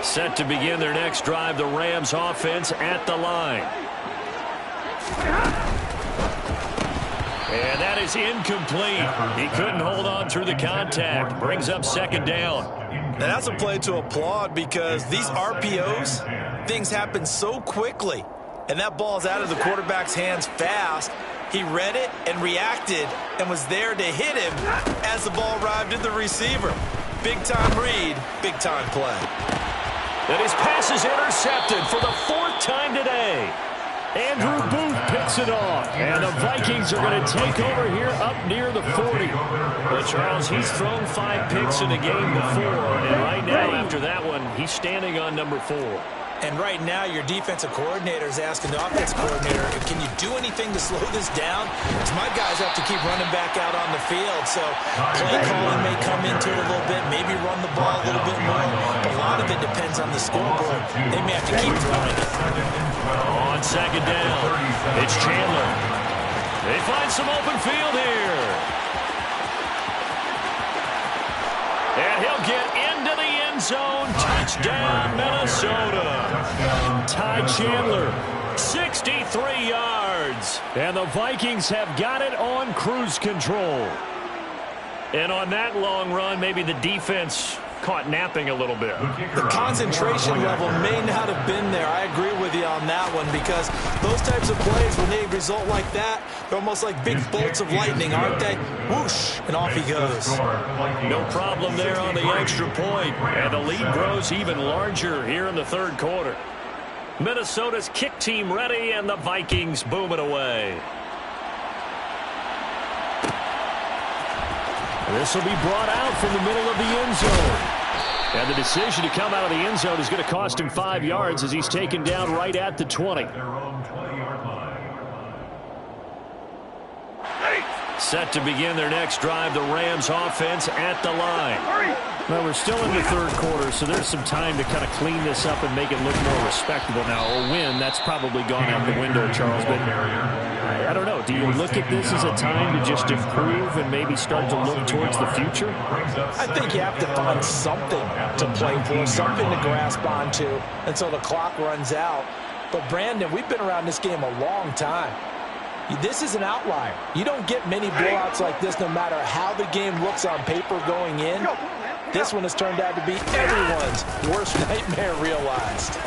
Set to begin their next drive, the Rams offense at the line. And that is incomplete. He couldn't hold on through the contact. Brings up second down. And that's a play to applaud because these RPOs, things happen so quickly. And that ball's out of the quarterback's hands fast. He read it and reacted and was there to hit him as the ball arrived at the receiver. Big-time read, big-time play. And his pass is intercepted for the 4th time today. Andrew Booth picks it off. And the Vikings are going to take over here up near the 40. But, Charles, he's thrown 5 picks in a game before. And right now, after that one, he's standing on number 4. And right now, your defensive coordinator is asking the offensive coordinator, can you do anything to slow this down? Because my guys have to keep running back out on the field. So play calling may come into it a little bit, maybe run the ball a little bit more. But a lot of it depends on the scoreboard. They may have to keep throwing it. On second down, it's Chandler. They find some open field here. And he'll get into the end zone. Touchdown, Minnesota. Ty Chandler, 63 yards. And the Vikings have got it on cruise control. And on that long run, maybe the defense caught napping a little bit. The concentration level may not have been there. I agree with you on that one because those types of plays, when they result like that, they're almost like big bolts of lightning, aren't they? Whoosh, and off he goes. No problem there on the extra point. And the lead grows even larger here in the 3rd quarter. Minnesota's kick team ready, and the Vikings boom it away. This will be brought out from the middle of the end zone. And the decision to come out of the end zone is going to cost him 5 yards as he's taken down right at the 20. Set to begin their next drive, the Rams offense at the line. Well, we're still in the 3rd quarter, so there's some time to kind of clean this up and make it look more respectable now. A win, that's probably gone out the window, Charles. But I don't know. Do you look at this as a time to just improve and maybe start to look towards the future? I think you have to find something to play for, something to grasp onto until the clock runs out. But, Brandon, we've been around this game a long time. This is an outlier. You don't get many blowouts like this no matter how the game looks on paper going in. This one has turned out to be everyone's worst nightmare realized.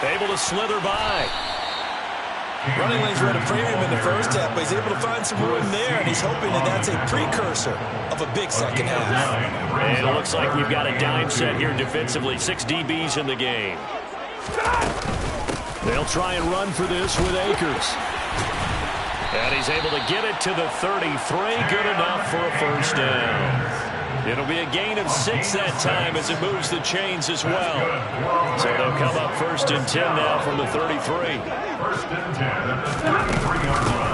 Able to slither by. Running lanes were at a premium in the first half, but he's able to find some room there, and he's hoping that that's a precursor of a big second half. And it looks like we've got a dime set here defensively. 6 DBs in the game. They'll try and run for this with Akers. And he's able to get it to the 33. Good enough for a first down. It'll be a gain of 6 that time as it moves the chains as well. So they'll come up 1st and 10 now from the 33.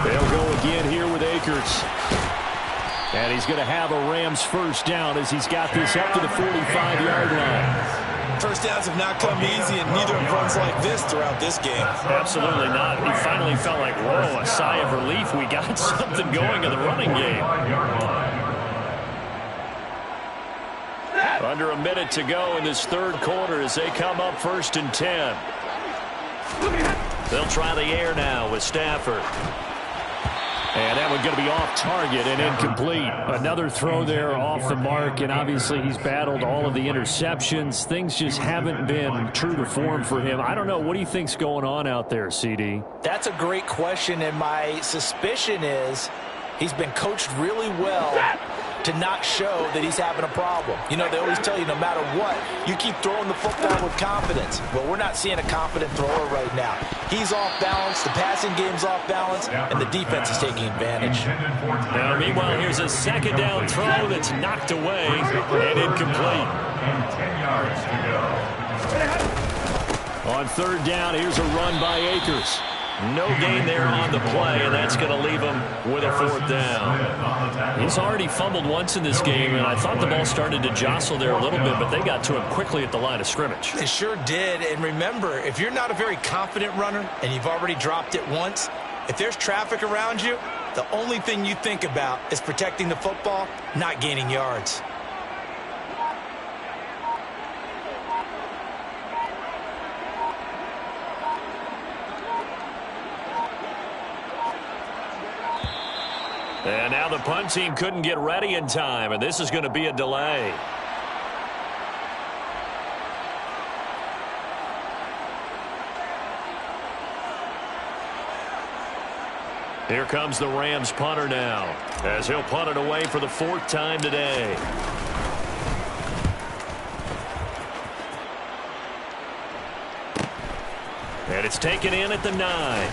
They'll go again here with Akers. And he's going to have a Rams first down as he's got this up to the 45-yard line. First downs have not come easy, and neither have runs like this throughout this game. Absolutely not. He finally felt like, whoa, a sigh of relief. We got something going in the running game. Under a minute to go in this 3rd quarter as they come up 1st and 10. They'll try the air now with Stafford. And that one's going to be off target and incomplete. Another throw there off the mark, and obviously he's battled all of the interceptions. Things just haven't been true to form for him. I don't know. What do you think's going on out there, CD? That's a great question, and my suspicion is he's been coached really well to not show that he's having a problem. You know, they always tell you no matter what, you keep throwing the football with confidence. Well, we're not seeing a confident thrower right now. He's off balance, the passing game's off balance, and the defense is taking advantage. Now, meanwhile, here's a 2nd down throw that's knocked away and incomplete. On 3rd down, here's a run by Akers. No gain there on the play, and that's going to leave him with a 4th down. He's already fumbled once in this game, and I thought the ball started to jostle there a little bit, but they got to him quickly at the line of scrimmage. They sure did, and remember, if you're not a very confident runner and you've already dropped it once, if there's traffic around you, the only thing you think about is protecting the football, not gaining yards. And now the punt team couldn't get ready in time, and this is going to be a delay. Here comes the Rams punter now, as he'll punt it away for the 4th time today. And it's taken in at the 9.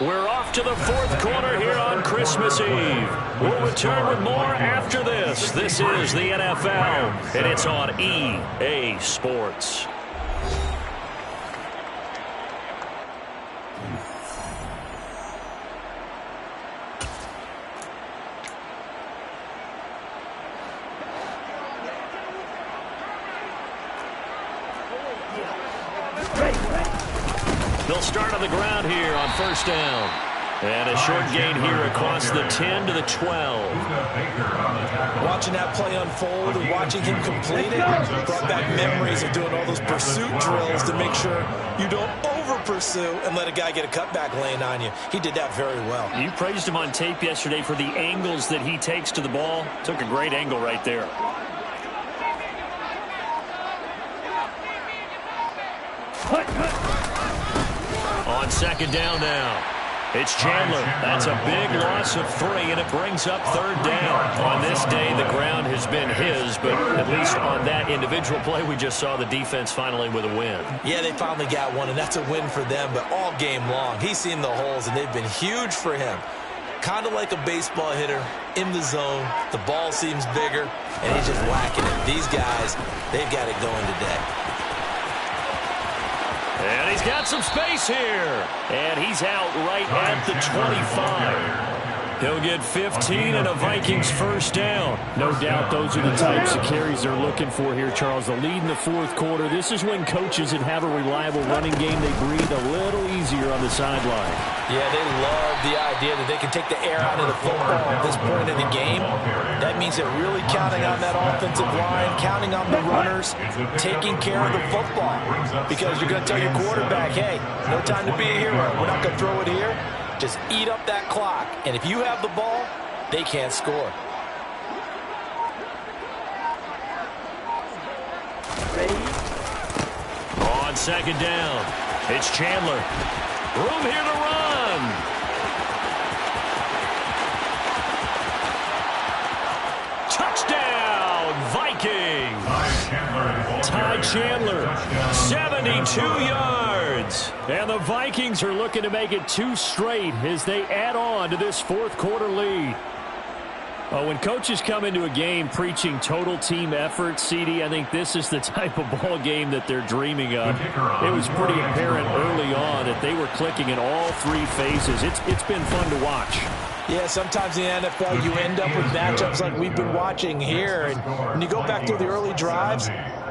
We're off to the 4th quarter here on Christmas Eve. We'll return with more after this. This is the NFL, and it's on EA Sports. They'll start on the ground here on 1st down. And a short gain here across the 10 to the 12. Watching that play unfold and watching him complete it brought back memories of doing all those pursuit drills to make sure you don't over-pursue and let a guy get a cutback lane on you. He did that very well. You praised him on tape yesterday for the angles that he takes to the ball. Took a great angle right there. On 2nd down now. It's Chandler. That's a big loss of 3, and it brings up 3rd down. On this day, the ground has been his, but at least on that individual play, we just saw the defense finally with a win. Yeah, they finally got one, and that's a win for them, but all game long, he's seen the holes, and they've been huge for him. Kind of like a baseball hitter in the zone. The ball seems bigger, and he's just whacking it. These guys, they've got it going today. And he's got some space here. And he's out right at the 25. He'll get 15 and a Vikings 1st down. No doubt those are the types of carries they're looking for here, Charles. The lead in the 4th quarter. This is when coaches that have a reliable running game, they breathe a little easier on the sideline. Yeah, they love the idea that they can take the air out of the football at this point in the game. That means they're really counting on that offensive line, counting on the runners, taking care of the football. Because you're going to tell your quarterback, hey, no time to be a hero. We're not going to throw it here. Just eat up that clock. And if you have the ball, they can't score. On 2nd down, it's Chandler. Room here to run. Touchdown, Vikings. Ty Chandler, 72 yards. And the Vikings are looking to make it 2 straight as they add on to this 4th quarter lead. When coaches come into a game preaching total team effort, CD, I think this is the type of ball game that they're dreaming of. It was pretty apparent early on that they were clicking in all 3 phases. It's been fun to watch. Yeah, sometimes in the NFL you end up with matchups like we've been watching here. And when you go back through the early drives,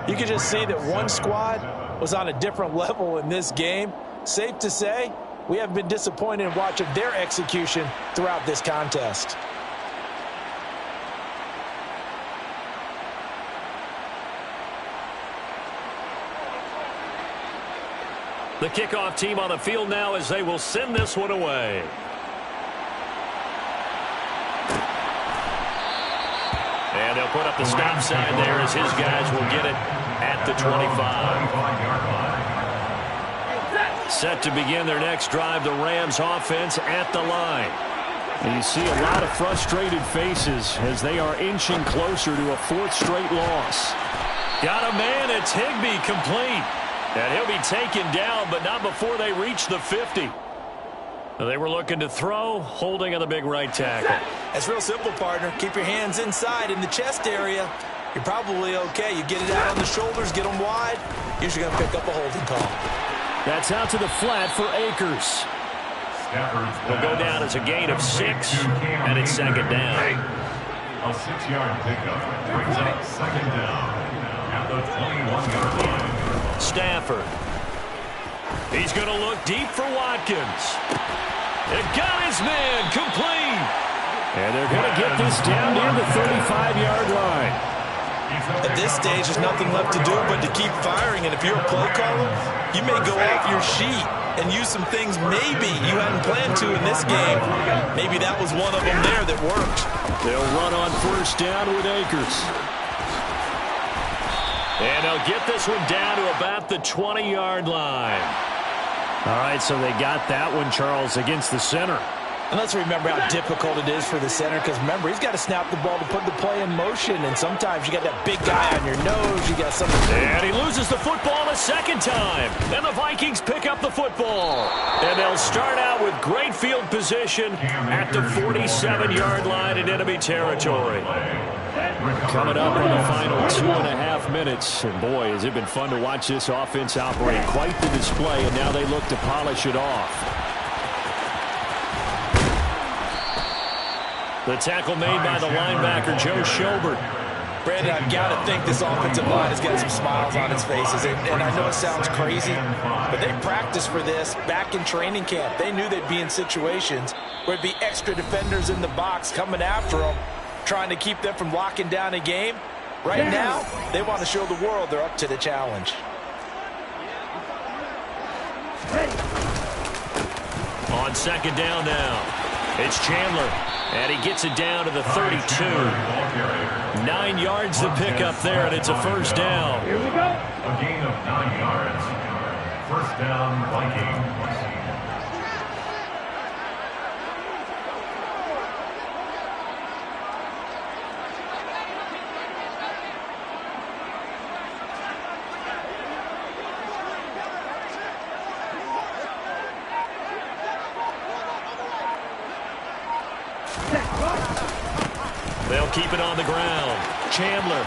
you can just see that one squad was on a different level in this game. Safe to say, we haven't been disappointed in watching their execution throughout this contest. The kickoff team on the field now as they will send this one away. And they'll put up the stop sign there as his guys will get it at the 25. Set to begin their next drive, the Rams offense at the line. And you see a lot of frustrated faces as they are inching closer to a 4th straight loss. Got a man, it's Higbee, complete. And he'll be taken down, but not before they reach the 50. They were looking to throw, holding on the big right tackle. That's real simple, partner. Keep your hands inside in the chest area. You're probably okay. You get it out on the shoulders, get them wide. Usually going to pick up a holding call. That's out to the flat for Akers. Will go down as a gain of 6, and it's 2nd down. A 6-yard pickup brings up 2nd down at the 21-yard line. Stafford. He's going to look deep for Watkins. It got his man complete. And they're going to get this down near the 35-yard line. At this stage, there's nothing left to do but to keep firing. And if you're a play caller, you may go off your sheet and use some things maybe you hadn't planned to in this game. Maybe that was one of them there that worked. They'll run on first down with Akers. And they'll get this one down to about the 20-yard line. All right, so they got that one, Charles, against the center. And let's remember how difficult it is for the center, because remember, he's got to snap the ball to put the play in motion, and sometimes you got that big guy on your nose. You got something. And he loses the football the second time. And the Vikings pick up the football. And they'll start out with great field position at the 47-yard line in enemy territory. Coming up on the final 2.5 minutes. And boy, has it been fun to watch this offense operate. Quite the display, and now they look to polish it off. The tackle made by the linebacker, Joe Schobert. Brandon, I've got to think this offensive line has got some smiles on its faces. And I know it sounds crazy, but they practiced for this back in training camp. They knew they'd be in situations where it'd be extra defenders in the box coming after them, trying to keep them from locking down a game. Right now, they want to show the world they're up to the challenge. On second down now, it's Chandler. And he gets it down to the 32. 9 yards to pick up there, and it's a first down. Here we go. A gain of 9 yards. First down, Vikings. They'll keep it on the ground. Chandler.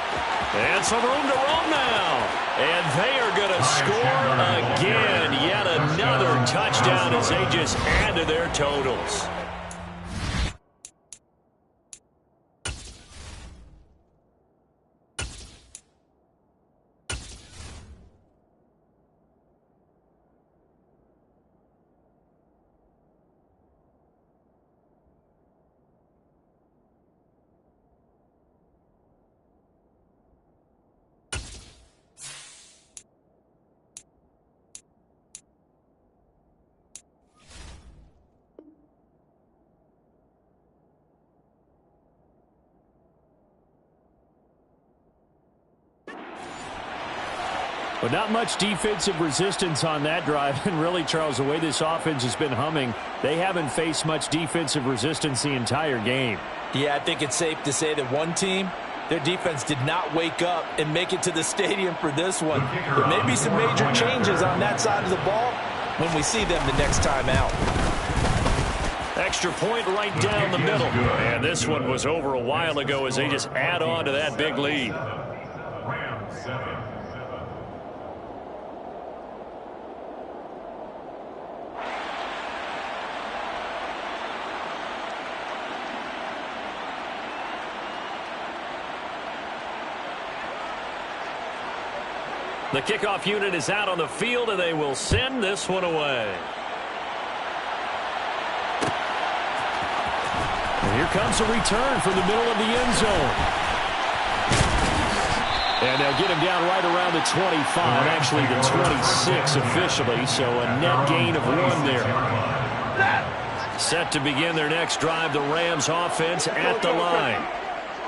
And some room to roam now. And they are going to score again. Yet another touchdown as they just add to their totals. But not much defensive resistance on that drive. And really, Charles, the way this offense has been humming, they haven't faced much defensive resistance the entire game. Yeah, I think it's safe to say that one team, their defense did not wake up and make it to the stadium for this one. There may be some major changes on that side of the ball when we see them the next time out. Extra point right down the middle. And this one was over a while ago as they just add on to that big lead. The kickoff unit is out on the field, and they will send this one away. And here comes a return from the middle of the end zone. And they'll get him down right around the 25, actually the 26 officially, so a net gain of 1 there. Set to begin their next drive, the Rams offense at the line.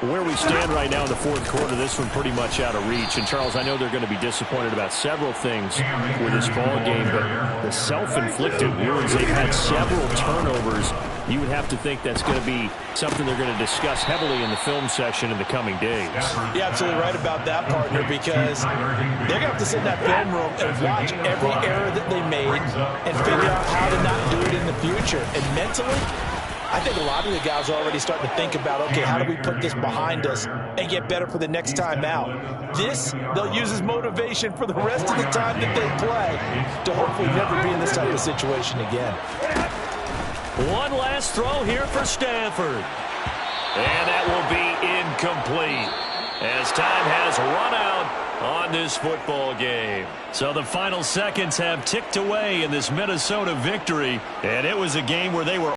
Where we stand right now in the fourth quarter, this one pretty much out of reach. And, Charles, I know they're going to be disappointed about several things with this ball game, but the self-inflicted wounds, they've had several turnovers. You would have to think that's going to be something they're going to discuss heavily in the film session in the coming days. You're absolutely right about that, partner, because they're going to have to sit in that film room and watch every error that they made and figure out how to not do it in the future. And mentally, I think a lot of the guys are already starting to think about, okay, how do we put this behind us and get better for the next time out? This, they'll use as motivation for the rest of the time that they play to hopefully never be in this type of situation again. One last throw here for Stanford. And that will be incomplete as time has run out on this football game. So the final seconds have ticked away in this Minnesota victory, and it was a game where they were